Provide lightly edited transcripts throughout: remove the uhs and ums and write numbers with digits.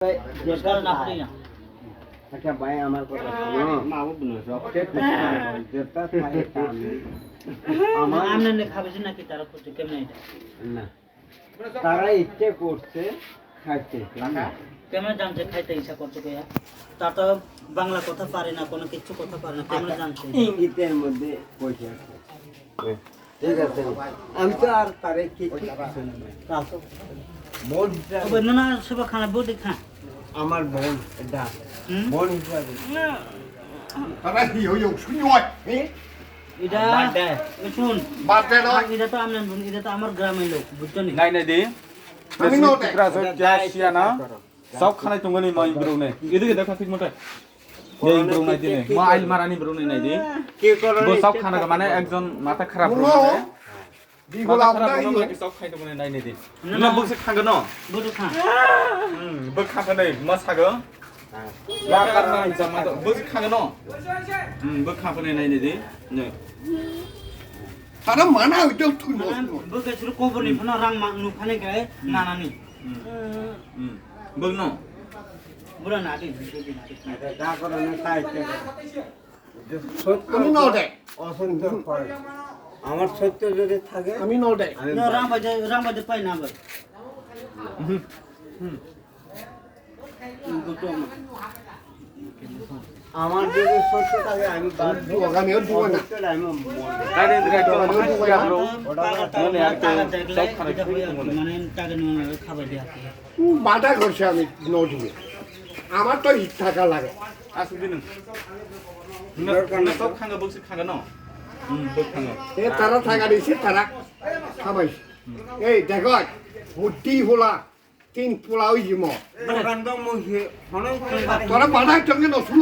যেটা আপনি না আচ্ছা ভাই আমার কথা শুনো মাও বলো সবচেয়ে যেটা খাই আমার আমনে খাবে নাকি তারা করতে কেমন এটা না তারা ইচ্ছে করছে খাইতে কেমন জানছে খাইতে ইচ্ছা করছে কইয়া তা তো বাংলা কথা পারে না কোনো কিছু কথা পারে না কেমন জানছে ইঙ্গিতের মধ্যে কইছে আছে ঠিক আছে আমি তো আর তারে কিছু বোন তবে না সব খানা বউটি খা আমার বোন এটা বোন হিসাবে তারা কি হইও শুনয় এটা শুন বাদে নয় এটা তো আমনে এটা তো আমার গ্রামের লোক বুঝছো নি নাই নাই দি আমি নটে ক্যাশিয়া না সব খানাই তুমি নি মই ব্রো নে এদিকে দেখো ঠিক মতে এই ব্রো নাই দিনে মা আইল মারানি ব্রো নাই দি কি করে গো সব খানা মানে একজন মাথা খারাপ ব্রো মানে বিগুলা খারাপ ব্রো আমদাই সব খাইতে মানে নাই নাই দি না বসে খাঙ্গ ন বউটি খা বো খাঙ্গ নাই মা সাগো লা কারনা জামা তো বসে খাঙ্গ ন বো খাফনে নাই নাই দি নে তারা মানা হইতো তুই বউকে শুরু কবনি ফনা রাং মা নুখানে গায় নানানি বো ন বুড়া না দিন যা করে না খাইতে সত্য আমি নটে অসন্ত করে আমার সত্য যদি থাকে আমি নটে রাম বাজে পাই না আবার আমার যদি সত্য থাকে আমি বাদ দিব আমিও দিব না আমি নাই নাই দি একদম খাইয়া ব্রো সব খানা মানে টাকা নিয়ে খাবার দেয়া বাটা করছে আমি নটিয়ে আমার তো হিট থাকা লাগে আসু দিন না সব খাঙ্গ বসে খাঙ্গ ন বো খাঙ্গ এ তারা থাকা দিছে তারা খাবাইছে এই দেখো মুটি হোলা তিন পোলা ওই জিম দোকান তো মুখে ফোনে তোরা বাটা চঙ্গে নশুন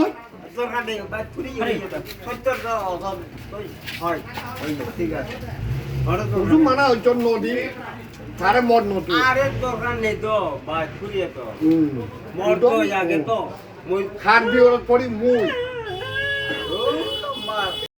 দোকান দেই বাদ পুরি সত্তর তো অসব হয় ওই ঠিক আছে আরে শুধু মানা হইতো নদী তারে মদ নদী আরে দোকান নেই তো বাদ পুরি তো মোর তো আগে তো মই খার দিয়ে পড়ি মুই